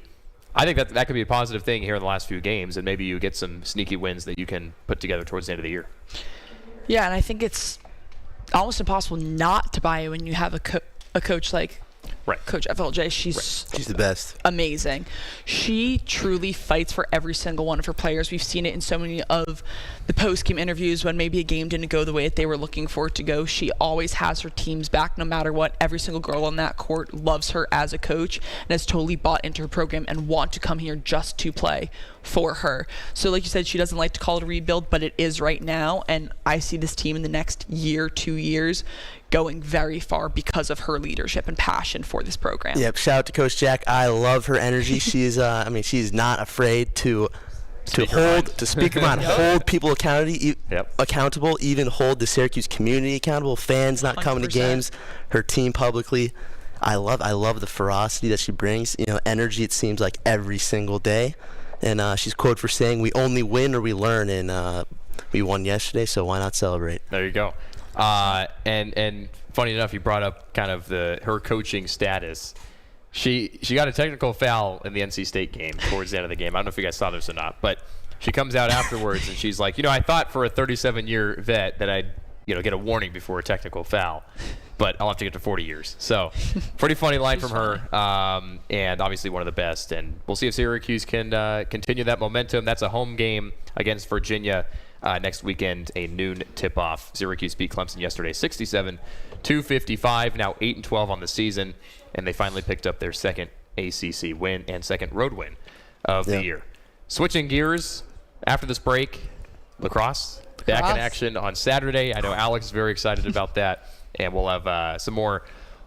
I think that could be a positive thing here in the last few games, and maybe you get some sneaky wins that you can put together towards the end of the year. Yeah, and I think it's almost impossible not to buy it when you have a coach like Coach FLJ. She's the best. Amazing. She truly fights for every single one of her players. We've seen it in so many of the post-game interviews when maybe a game didn't go the way that they were looking for it to go. She always has her teams back no matter what. Every single girl on that court loves her as a coach and has totally bought into her program and want to come here just to play for her. So like you said, she doesn't like to call it a rebuild, but it is right now, and I see this team in the next year, 2 years going very far because of her leadership and passion for this program. Yep, shout out to Coach Jack. I love her energy. She's she's not afraid to speak her mind, hold people accountable, even hold the Syracuse community accountable, fans not coming to games, her team publicly. I love the ferocity that she brings, energy, it seems like every single day. And she's quoted for saying, "We only win or we learn," and we won yesterday, so why not celebrate? There you go. And funny enough, you brought up kind of her coaching status. She got a technical foul in the NC State game towards the end of the game. I don't know if you guys saw this or not, but she comes out afterwards and she's like, I thought for a 37-year vet that I'd get a warning before a technical foul, but I'll have to get to 40 years. So pretty funny line from her, and obviously one of the best. And we'll see if Syracuse can continue that momentum. That's a home game against Virginia next weekend, a noon tip-off. Syracuse beat Clemson yesterday 67-55, now 8-12 on the season, and they finally picked up their second ACC win and second road win of the year. Switching gears after this break, lacrosse back in action on Saturday. I know Alex is very excited about that, and we'll have some more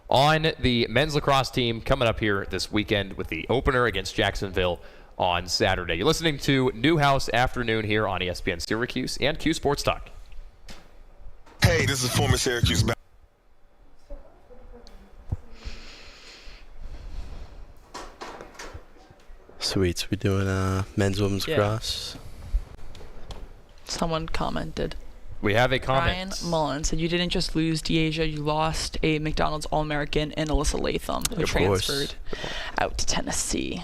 on the men's lacrosse team coming up here this weekend with the opener against Jacksonville on Saturday. You're listening to Newhouse Afternoon here on ESPN Syracuse and Q Sports Talk. Hey, this is former Syracuse. Sweet. We're doing men's, women's lacrosse. Someone commented. We have a Ryan comment. Mullen said you didn't just lose Deasia, you lost a McDonald's All-American and Alyssa Latham, who transferred out to Tennessee.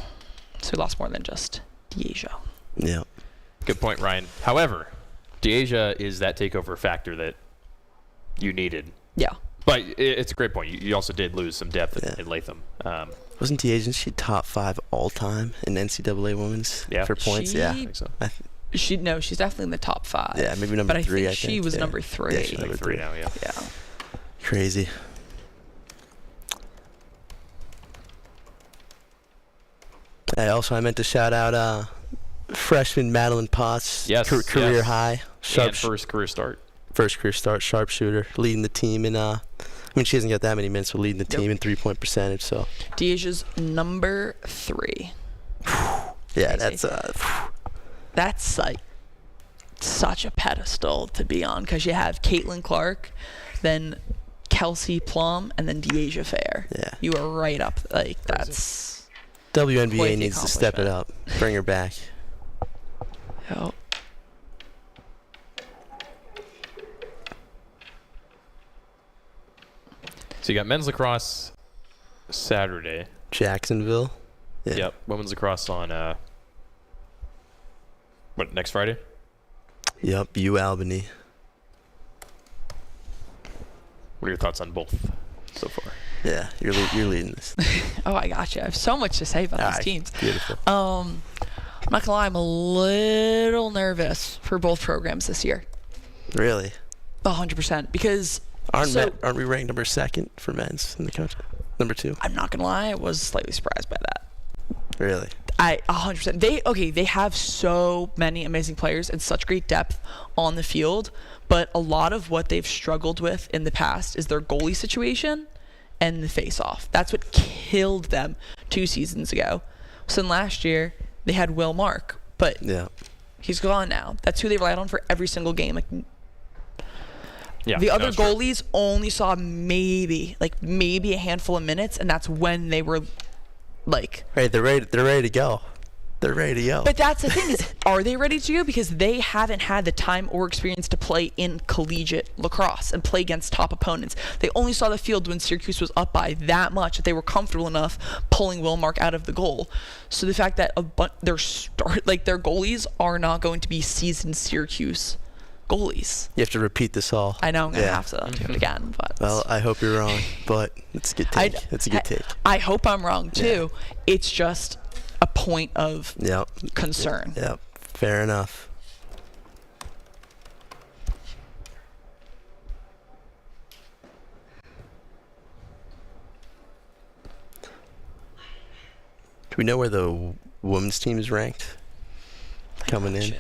So we lost more than just Deasia. Yeah. Good point, Ryan. However, Deasia is that takeover factor that you needed. Yeah. But it's a great point. You also did lose some depth in Latham. Wasn't Deasia she top 5 all time in NCAA women's for points? Yeah. I think so. She's definitely in the top 5. Yeah, maybe number 3. But I think she was number 3. Yeah, she's number 3 now. Yeah. Yeah. Crazy. I meant to shout out freshman Madeline Potts. Yes. Career high. And first career start. First career start. Sharpshooter, leading the team in. I mean, she hasn't got that many minutes, but leading the team in 3-point percentage. So. Deasia's number 3. Yeah, Crazy. That's like such a pedestal to be on, because you have Caitlin Clark, then Kelsey Plum, and then Deasia Fair. Yeah. You are right up. Like, that's WNBA needs to step it up. Bring her back. Yep. So you got men's lacrosse Saturday. Jacksonville. Yeah. Yep. Women's lacrosse on next Friday? Yep. U Albany. What are your thoughts on both so far? Yeah, you're leading this. Oh, I got you. I have so much to say about these teams. Beautiful. I'm not gonna lie, I'm a little nervous for both programs this year. Really? 100%, because aren't we ranked number 2 for men's in the country? Number 2. I'm not gonna lie, I was slightly surprised by that. Really? 100%. They have so many amazing players and such great depth on the field, but a lot of what they've struggled with in the past is their goalie situation and the face-off. That's what killed them 2 seasons ago. So then last year they had Will Mark, but he's gone now. That's who they relied on for every single game. The other goalies only saw maybe a handful of minutes, and that's when they were like, hey, they're ready to go. They're ready to go. But that's the thing is, are they ready to go? Because they haven't had the time or experience to play in collegiate lacrosse and play against top opponents. They only saw the field when Syracuse was up by that much that they were comfortable enough pulling Wilmark out of the goal. So the fact that their goalies are not going to be seasoned Syracuse goalies. You have to repeat this all. I know I'm going to have to do it again. But well, I hope you're wrong, but it's a good take. It's a good take. I hope I'm wrong, too. Yeah. It's just a point of concern. Yep. Fair enough. Do we know where the women's team is ranked coming in?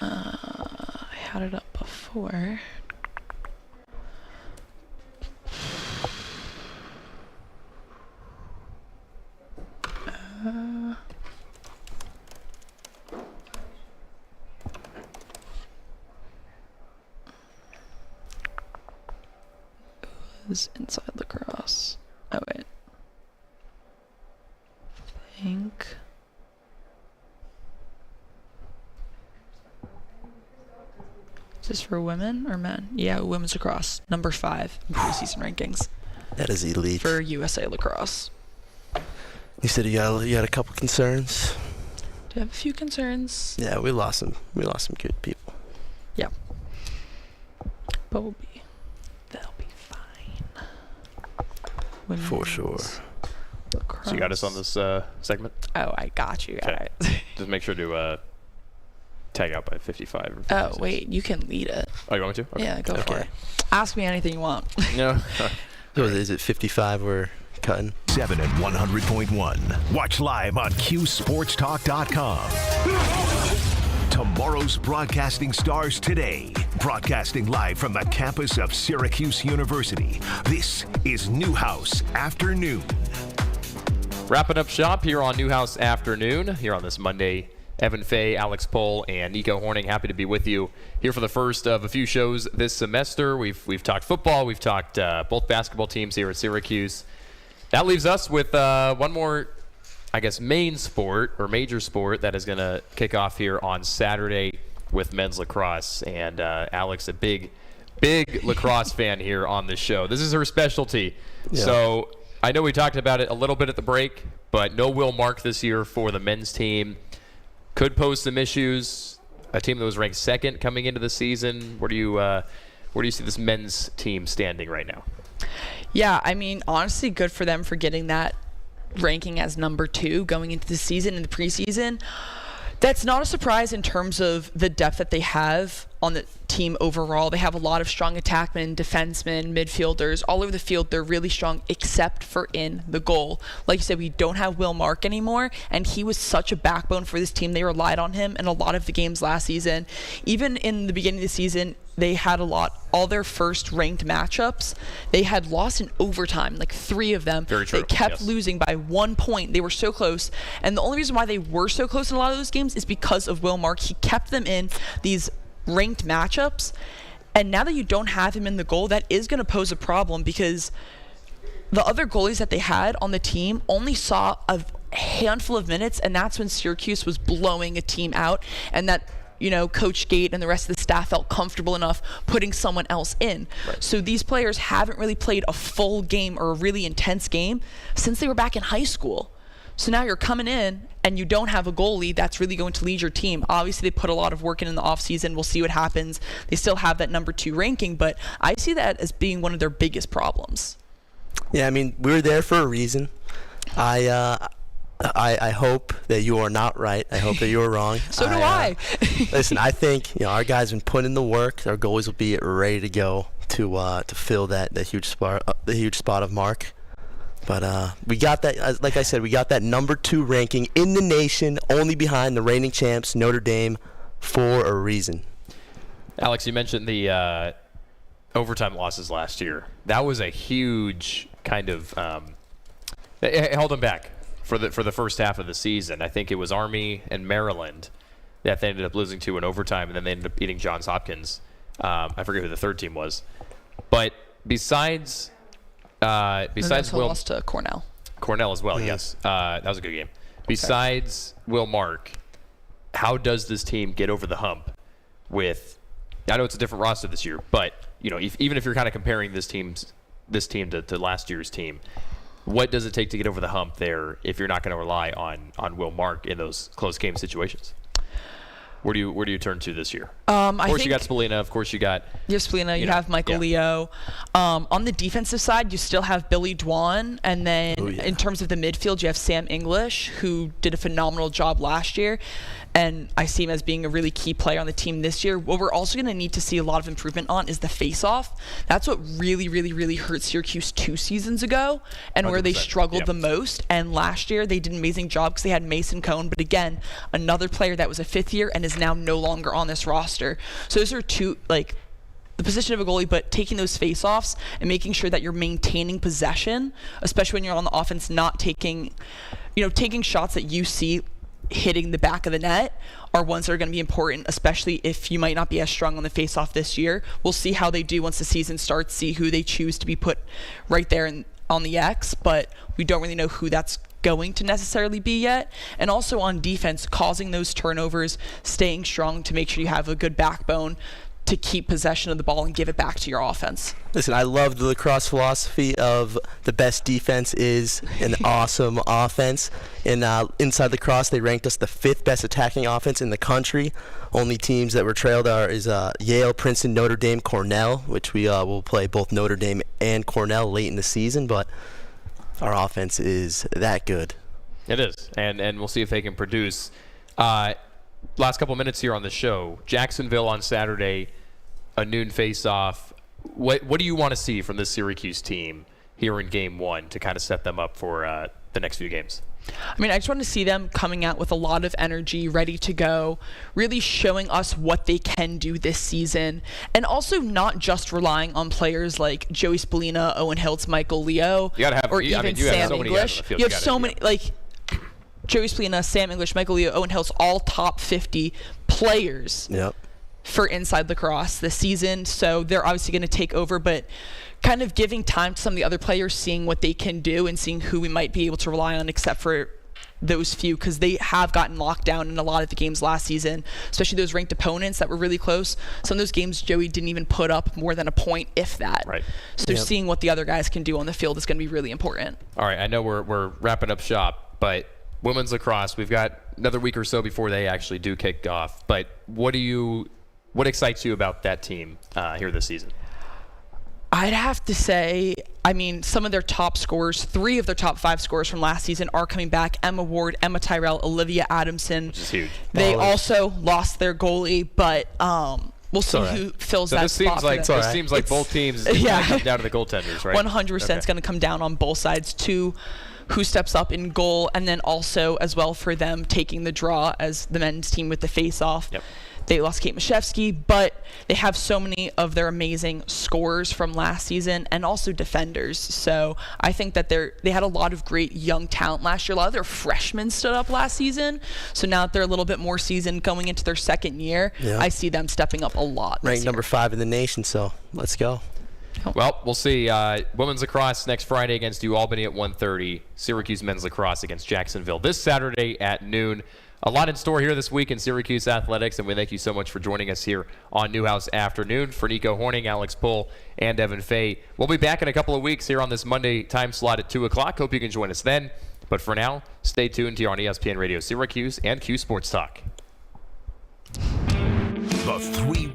I had it up before. It was inside lacrosse. Oh wait. I think. Is this for women or men? Yeah, women's lacrosse. Number 5 in preseason rankings. That is elite. For USA lacrosse. You said you had a couple concerns? Do you have a few concerns? Yeah, we lost some good people. Yeah. But they'll be fine. Women's for sure. Lacrosse. So you got us on this segment? Oh, I got you. Okay. Just make sure to tag out by 55 or 56. Oh, wait. You can lead it. Oh, you want me to? Okay. Yeah, go for it. Ask me anything you want. No. So is it 55 we're cutting? 7 at 100.1. Watch live on QSportsTalk.com. Tomorrow's broadcasting stars today. Broadcasting live from the campus of Syracuse University. This is Newhouse Afternoon. Wrapping up shop here on Newhouse Afternoon, here on this Monday. Evan Fay, Alex Pohl, and Nico Horning, happy to be with you here for the first of a few shows this semester. We've talked football, we've talked both basketball teams here at Syracuse. That leaves us with one more, I guess, main sport or major sport that is going to kick off here on Saturday with men's lacrosse. And Alex, a big lacrosse fan here on the show. This is her specialty. Yeah. So I know we talked about it a little bit at the break, but no Will Mark this year for the men's team. Could pose some issues. A team that was ranked second coming into the season. Where do you see this men's team standing right now? Yeah, I mean, honestly, good for them for getting that ranking as number 2 going into the season in the preseason. That's not a surprise in terms of the depth that they have on the team overall. They have a lot of strong attackmen, defensemen, midfielders. All over the field, they're really strong except for in the goal. Like you said, we don't have Will Mark anymore, and he was such a backbone for this team. They relied on him in a lot of the games last season. Even in the beginning of the season, they had all their first ranked matchups, they had lost in overtime, like 3 of them. Very true. They kept losing by 1 point. They were so close. And the only reason why they were so close in a lot of those games is because of Will Mark. He kept them in these ranked matchups. And now that you don't have him in the goal, that is going to pose a problem because the other goalies that they had on the team only saw a handful of minutes, and that's when Syracuse was blowing a team out, and that Coach Gate and the rest of the staff felt comfortable enough putting someone else in. Right. So these players haven't really played a full game or a really intense game since they were back in high school. So now you're coming in and you don't have a goalie that's really going to lead your team. Obviously, they put a lot of work in the offseason. We'll see what happens. They still have that number 2 ranking, but I see that as being one of their biggest problems. Yeah, I mean, we were there for a reason. I hope that you are not right. I hope that you are wrong. So do I. Listen, I think our guys have been putting in the work. Our goalies will be ready to go to fill that huge spot of Mark. But we got that. Like I said, we got that number 2 ranking in the nation, only behind the reigning champs Notre Dame, for a reason. Alex, you mentioned the overtime losses last year. That was a huge kind of it held them back for the first half of the season. I think it was Army and Maryland that they ended up losing to in overtime, and then they ended up beating Johns Hopkins. I forget who the third team was. But besides Will, lost to Cornell. Cornell as well, yes. That was a good game. Besides Will Mark, how does this team get over the hump with, I know it's a different roster this year, but even if you're kind of comparing this team to last year's team, what does it take to get over the hump there if you're not going to rely on Will Mark in those close game situations? Where do you turn to this year? Of course, you got Spalina. Of course, you got... You have Spalina. You have Michael Leo. On the defensive side, you still have Billy Dwan. And then in terms of the midfield, you have Sam English, who did a phenomenal job last year. And I see him as being a really key player on the team this year. What we're also going to need to see a lot of improvement on is the face-off. That's what really, really, really hurt Syracuse 2 seasons ago and 100%. Where they struggled the most. And last year, they did an amazing job because they had Mason Cohn. But again, another player that was a 5th year and is now no longer on this roster. So those are 2, the position of a goalie, but taking those face-offs and making sure that you're maintaining possession, especially when you're on the offense, not taking shots that you see hitting the back of the net are ones that are going to be important, especially if you might not be as strong on the face-off this year. We'll see how they do once the season starts, see who they choose to be put right there on the X, but we don't really know who that's going to necessarily be yet. And also on defense, causing those turnovers, staying strong to make sure you have a good backbone to keep possession of the ball and give it back to your offense. Listen, I love the lacrosse philosophy of the best defense is an awesome offense. And inside lacrosse, they ranked us the 5th best attacking offense in the country. Only teams that were trailed is Yale, Princeton, Notre Dame, Cornell, which we will play both Notre Dame and Cornell late in the season. But our offense is that good. It is, and we'll see if they can produce. Last couple minutes here on the show, Jacksonville on Saturday, a noon face-off. What do you want to see from this Syracuse team here in Game 1 to kind of set them up for the next few games? I mean, I just want to see them coming out with a lot of energy, ready to go, really showing us what they can do this season, and also not just relying on players like Joey Spalina, Owen Hiltz, Michael Leo, or even Sam English. You have so many, Joey Spalina, Sam English, Michael Leo, Owen Hiltz, all top 50 players for inside lacrosse this season. So they're obviously going to take over, but kind of giving time to some of the other players, seeing what they can do and seeing who we might be able to rely on, except for those few, because they have gotten locked down in a lot of the games last season, especially those ranked opponents that were really close. Some of those games Joey didn't even put up more than a point, if that. Right. So seeing what the other guys can do on the field is going to be really important. All right, I know we're wrapping up shop, but women's lacrosse, we've got another week or so before they actually do kick off. But what excites you about that team here this season? I'd have to say, I mean, some of their top scorers, 3 of their top 5 scorers from last season are coming back. Emma Ward, Emma Tyrell, Olivia Adamson. Which is huge. They also lost their goalie, but we'll see who fills that spot. This seems like both teams come down to the goaltenders, right? 100% is going to come down on both sides to who steps up in goal, and then also as well for them taking the draw as the men's team with the face-off. Yep. They lost Kate Mashevsky, but they have so many of their amazing scorers from last season and also defenders. So I think that they had a lot of great young talent last year. A lot of their freshmen stood up last season. So now that they're a little bit more seasoned going into their second year, I see them stepping up a lot. Ranked number 5 in the nation, so let's go. Well, we'll see. Women's lacrosse next Friday against UAlbany at 1:30. Syracuse men's lacrosse against Jacksonville this Saturday at noon. A lot in store here this week in Syracuse athletics, and we thank you so much for joining us here on Newhouse Afternoon. For Nico Horning, Alex Pohl, and Evan Fay, we'll be back in a couple of weeks here on this Monday time slot at 2 o'clock. Hope you can join us then. But for now, stay tuned here on ESPN Radio Syracuse and Q Sports Talk. The 3